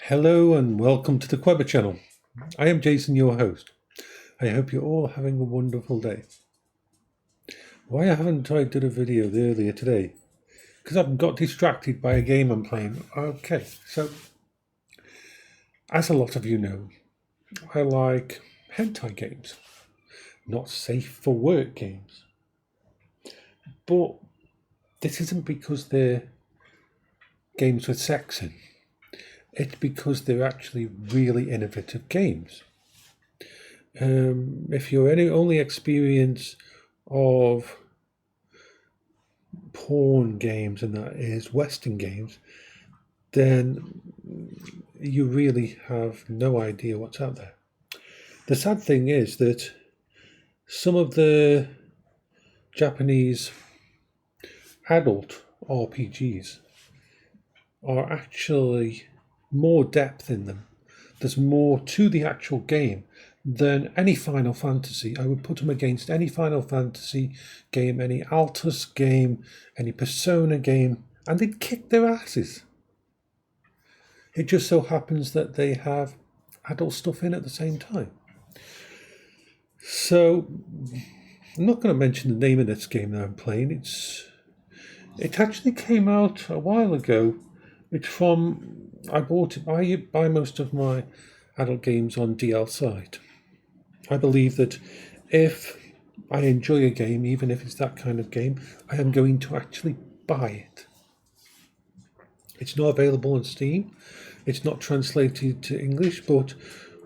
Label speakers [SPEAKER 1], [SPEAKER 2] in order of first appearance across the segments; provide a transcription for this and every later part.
[SPEAKER 1] Hello and welcome to the Quebber channel. I am Jason, your host. I hope you're all having a wonderful day. Why haven't I done a video earlier today? Because I've got distracted by a game I'm playing. Okay, so as a lot of you know, I like hentai games, not safe for work games. But this isn't because they're games with sex in. It's because they're actually really innovative games. If your only experience of porn games and that is Western games, then you really have no idea what's out there. The sad thing is that some of the Japanese adult RPGs are actually more depth in them. There's more to the actual game than any Final Fantasy. I would put them against any Final Fantasy game, any Altus game, any Persona game, and they'd kick their asses. It just so happens that they have adult stuff in at the same time. So I'm not going to mention the name of this game that I'm playing. It actually came out a while ago. I bought it. I buy most of my adult games on DL site. I believe that if I enjoy a game, even if it's that kind of game, I am going to actually buy it. It's not available on Steam. It's not translated to English, but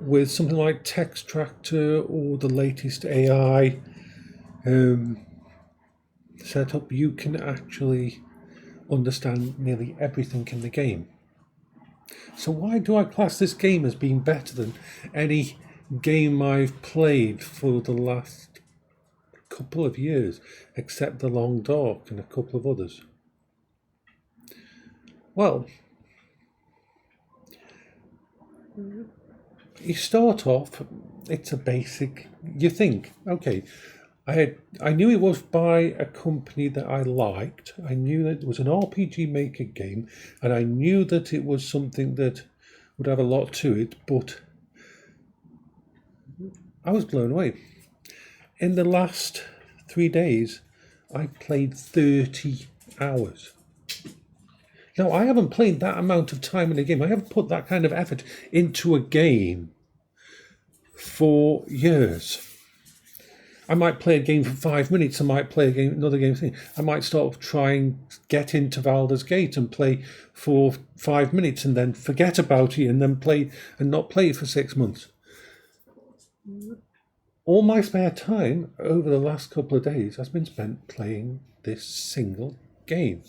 [SPEAKER 1] with something like Text Tractor or the latest AI setup, you can actually understand nearly everything in the game. So why do I class this game as being better than any game I've played for the last couple of years, except The Long Dark and a couple of others? Well, you start off, it's a basic, you think, okay, I knew it was by a company that I liked. I knew that it was an RPG Maker game, and I knew that it was something that would have a lot to it, but I was blown away. In the last 3 days, I played 30 hours. Now, I haven't played that amount of time in a game. I haven't put that kind of effort into a game for years. I might play a game for 5 minutes. I might play another game. I might start trying get into Baldur's Gate and play for 5 minutes and then forget about it and then play and not play for 6 months. All my spare time over the last couple of days has been spent playing this single game.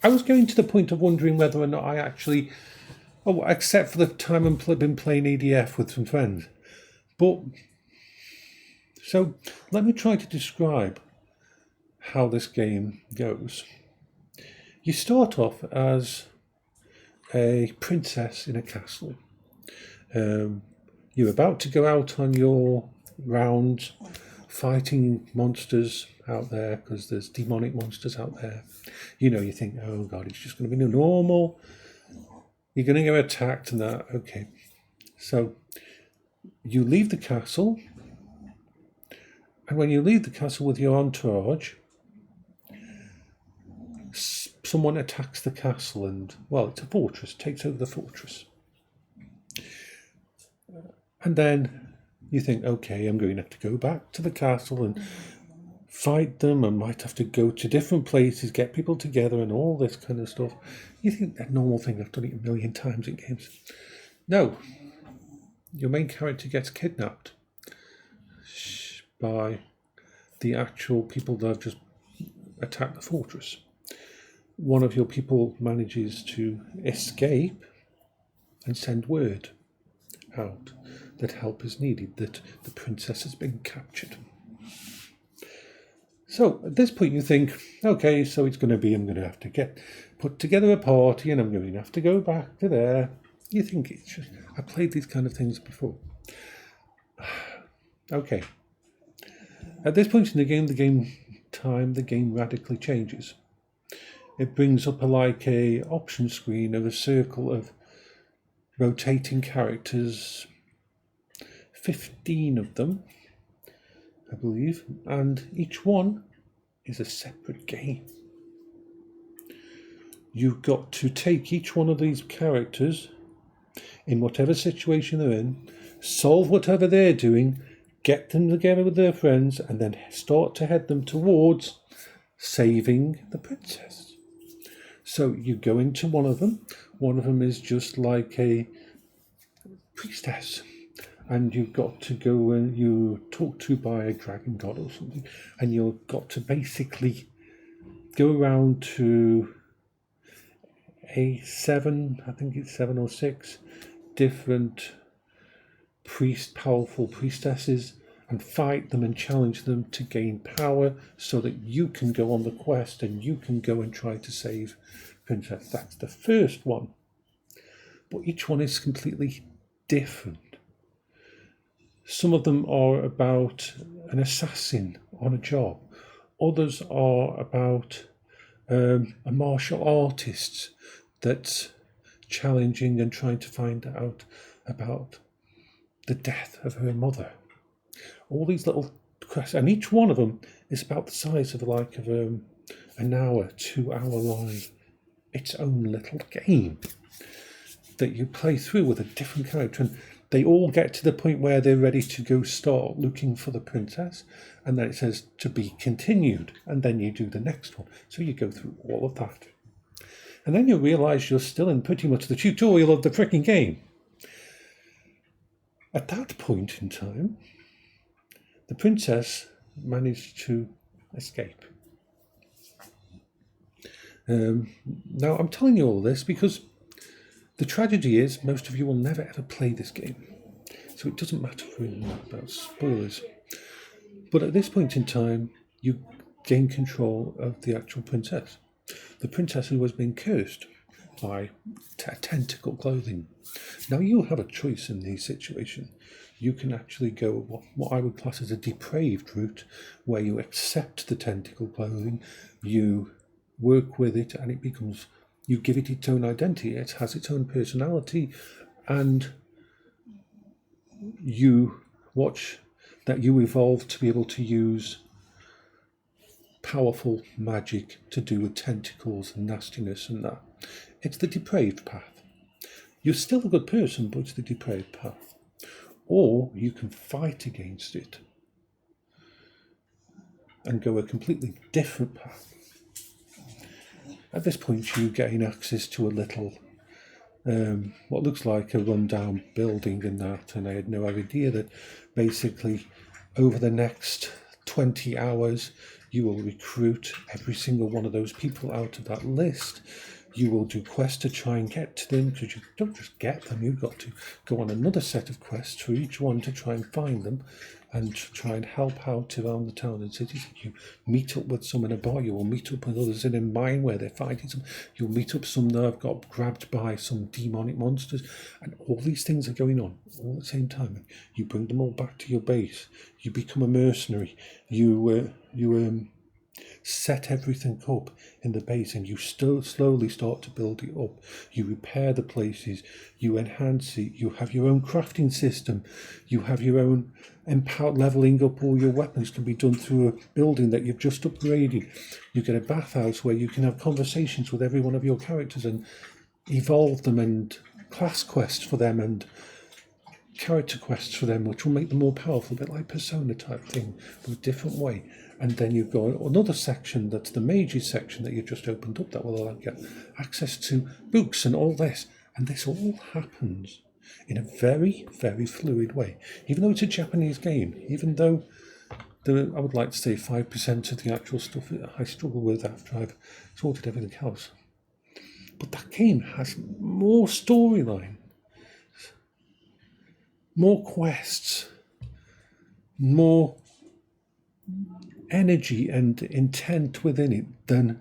[SPEAKER 1] I was going to the point of wondering whether or not I actually, except for the time I've been playing EDF with some friends, but. So let me try to describe how this game goes. You start off as a princess in a castle. You're about to go out on your rounds fighting monsters out there because there's demonic monsters out there. You think, oh God, it's just going to be normal. You're going to get attacked and that. Okay. So you leave the castle. And when you leave the castle with your entourage, someone attacks the castle and, it's a fortress, takes over the fortress. And then you think, okay, I'm going to have to go back to the castle and fight them. I might have to go to different places, get people together and all this kind of stuff. You think that normal thing, I've done it a million times in games. No, your main character gets kidnapped by the actual people that have just attacked the fortress. One of your people manages to escape and send word out that help is needed, that the princess has been captured. So at this point you think, okay, so it's going to be, I'm going to have to put together a party and I'm going to have to go back to there. You think, I played these kind of things before. Okay. At this point in the game radically changes. it brings up a option screen of a circle of rotating characters, 15 of them, I believe, and each one is a separate game. You've got to take each one of these characters in whatever situation they're in, solve whatever they're doing, get them together with their friends, and then start to head them towards saving the princess. So you go into one of them. One of them is just like a priestess, and you've got to go and you talk to by a dragon god or something, and you've got to basically go around to I think it's 7 or 6 different powerful priestesses, and fight them and challenge them to gain power so that you can go on the quest and you can go and try to save Princess. That's the first one. But each one is completely different. Some of them are about an assassin on a job. Others are about a martial artist that's challenging and trying to find out about the death of her mother. All these little quests, and each one of them is about the size of an hour, 2 hour long, its own little game that you play through with a different character, and they all get to the point where they're ready to go start looking for the princess, and then it says to be continued, and then you do the next one. So you go through all of that, and then you realise you're still in pretty much the tutorial of the freaking game. At that point in time, the princess managed to escape. Now, I'm telling you all this because the tragedy is most of you will never ever play this game. So it doesn't matter really about spoilers. But at this point in time, you gain control of the actual princess. The princess who has been cursed by tentacle clothing. Now you have a choice in these situations. You can actually go what I would class as a depraved route, where you accept the tentacle clothing, you work with it, and you give it its own identity, it has its own personality, and you watch that you evolve to be able to use powerful magic to do with tentacles and nastiness and that. It's the depraved path. You're still a good person, but it's the depraved path. Or you can fight against it and go a completely different path. At this point, you gain access to a little, what looks like a rundown building and that, and I had no idea that basically over the next 20 hours, you will recruit every single one of those people out of that list. You will do quests to try and get to them, because you don't just get them, you've got to go on another set of quests for each one to try and find them and try and help out around the town and cities. You meet up with some in a bar, you will meet up with others in a mine where they're fighting some, you'll meet up some that have got grabbed by some demonic monsters, and all these things are going on all at the same time. You bring them all back to your base, you become a mercenary, you set everything up in the base, and you still slowly start to build it up. You repair the places, you enhance it, you have your own crafting system, you have your own leveling up. All your weapons can be done through a building that you've just upgraded. You get a bathhouse where you can have conversations with every one of your characters and evolve them, and class quests for them and character quests for them, which will make them more powerful, a bit like Persona type thing, but a different way. And then you've got another section that's the mages section that you've just opened up that will allow you access to books and all this. And this all happens in a very, very fluid way. Even though it's a Japanese game, even though I would like to say 5% of the actual stuff I struggle with after I've sorted everything else. But that game has more storyline, more quests, more energy and intent within it than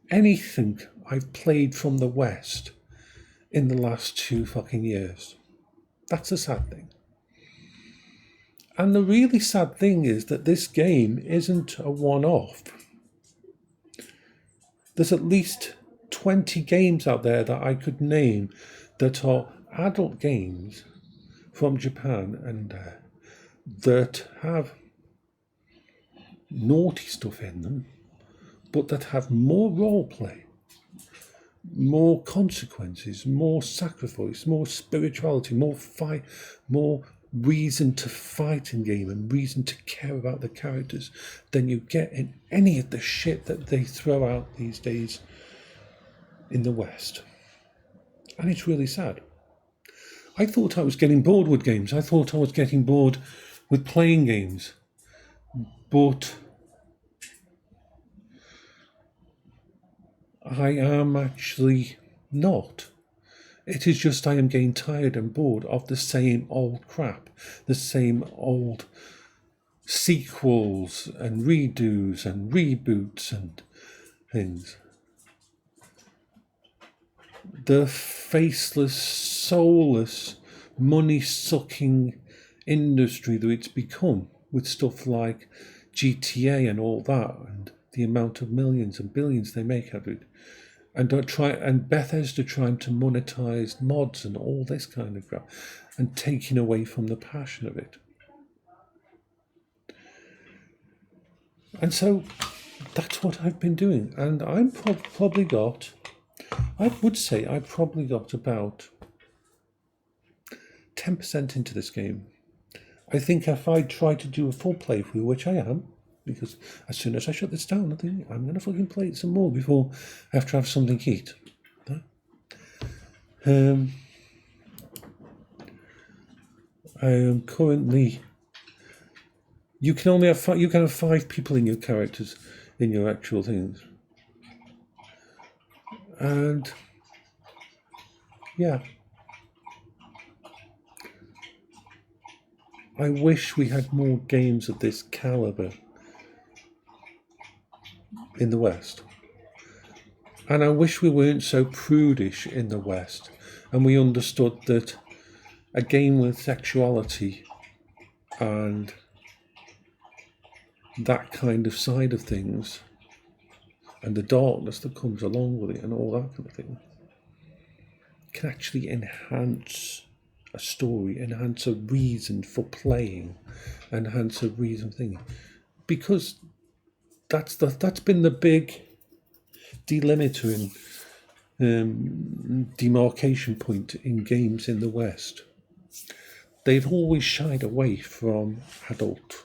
[SPEAKER 1] anything I've played from the West in the last 2 fucking years. That's the sad thing. And the really sad thing is that this game isn't a one-off. There's at least 20 games out there that I could name that are adult games from Japan and that have naughty stuff in them, but that have more role play, more consequences, more sacrifice, more spirituality, more fight, more reason to fight in game and reason to care about the characters than you get in any of the shit that they throw out these days in the West. And it's really sad. I thought I was getting bored with games. I thought I was getting bored with playing games. But I am actually not. It is just I am getting tired and bored of the same old crap, the same old sequels and redos and reboots and things. The faceless, soulless, money-sucking industry that it's become with stuff like GTA and all that, and the amount of millions and billions they make out of it. And Bethesda trying to monetize mods and all this kind of crap and taking away from the passion of it. And so that's what I've been doing. And I'm probably got, I would say I probably got about 10% into this game. I think if I try to do a full playthrough, which I am, because as soon as I shut this down, I think I'm going to fucking play it some more before I have to have something to eat. I am currently. You can only have you can have 5 people in your characters in your actual things, and yeah, I wish we had more games of this caliber in the West. And I wish we weren't so prudish in the West and we understood that a game with sexuality and that kind of side of things and the darkness that comes along with it and all that kind of thing can actually enhance a story, enhance a reason for playing, enhance a reason for thinking. Because that's been the big delimiter and demarcation point in games in the West. They've always shied away from adult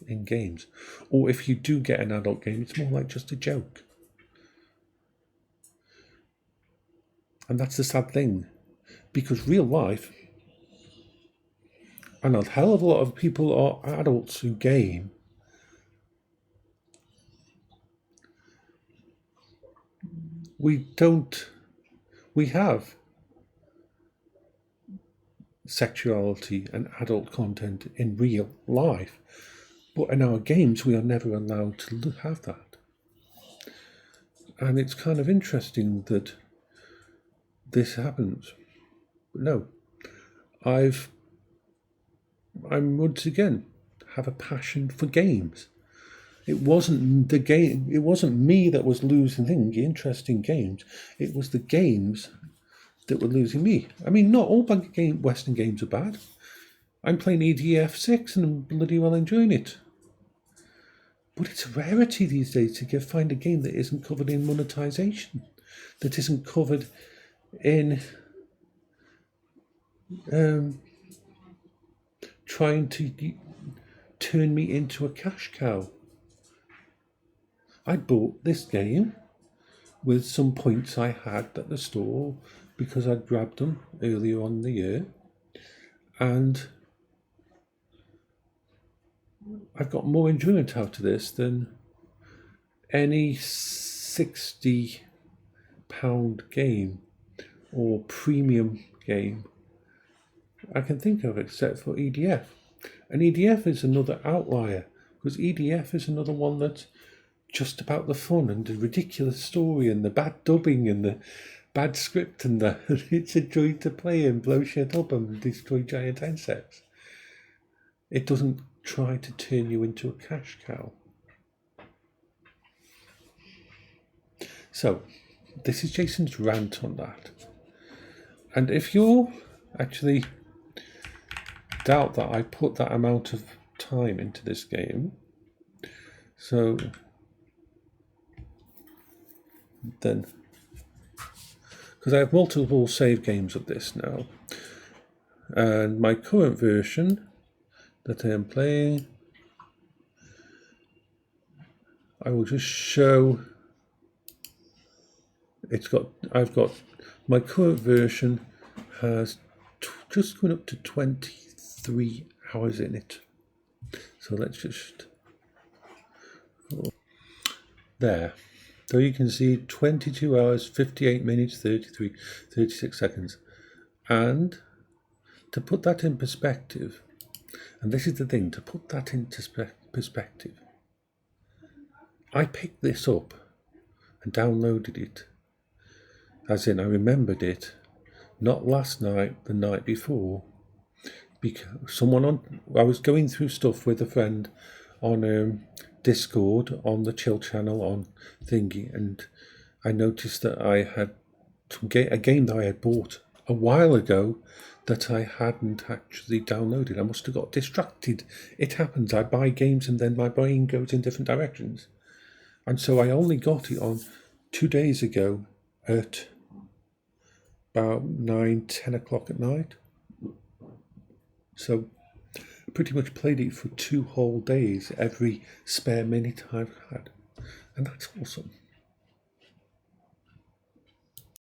[SPEAKER 1] in games, or if you do get an adult game, it's more like just a joke. And that's the sad thing, because real life, and a hell of a lot of people are adults who game. We have sexuality and adult content in real life, but in our games we are never allowed to have that. And it's kind of interesting that this happens. But no, I'm once again have a passion for games. It wasn't the game. It wasn't me that was losing interest in games. It was the games that were losing me. I mean, not all Western games are bad. I'm playing EDF 6 and I'm bloody well enjoying it. But it's a rarity these days to find a game that isn't covered in monetization, that isn't covered in trying to turn me into a cash cow. I bought this game with some points I had at the store because I'd grabbed them earlier on in the year, and I've got more enjoyment out of this than any £60 game or premium game I can think of except for EDF. And EDF is another outlier, because EDF is another one that's just about the fun and the ridiculous story and the bad dubbing and the bad script and it's a joy to play and blow shit up and destroy giant insects. It doesn't try to turn you into a cash cow. So, this is Jason's rant on that. And if you actually doubt that I put that amount of time into this game, so then, because I have multiple save games of this now, and my current version that I am playing, I will just show. I've got my current version has just going up to 23 hours in it. So let's just there. So you can see 22 hours, 58 minutes, 36 seconds. And to put that in perspective, and this is the thing, to put that into perspective, I picked this up and downloaded it. As in, I remembered it, not last night, the night before, because I was going through stuff with a friend on Discord, on the Chill channel, on Thingy, and I noticed that I had a game that I had bought a while ago that I hadn't actually downloaded. I must have got distracted. It happens. I buy games and then my brain goes in different directions. And so I only got it on 2 days ago at about 9-10 o'clock at night. So I pretty much played it for 2 whole days, every spare minute I've had. And that's awesome.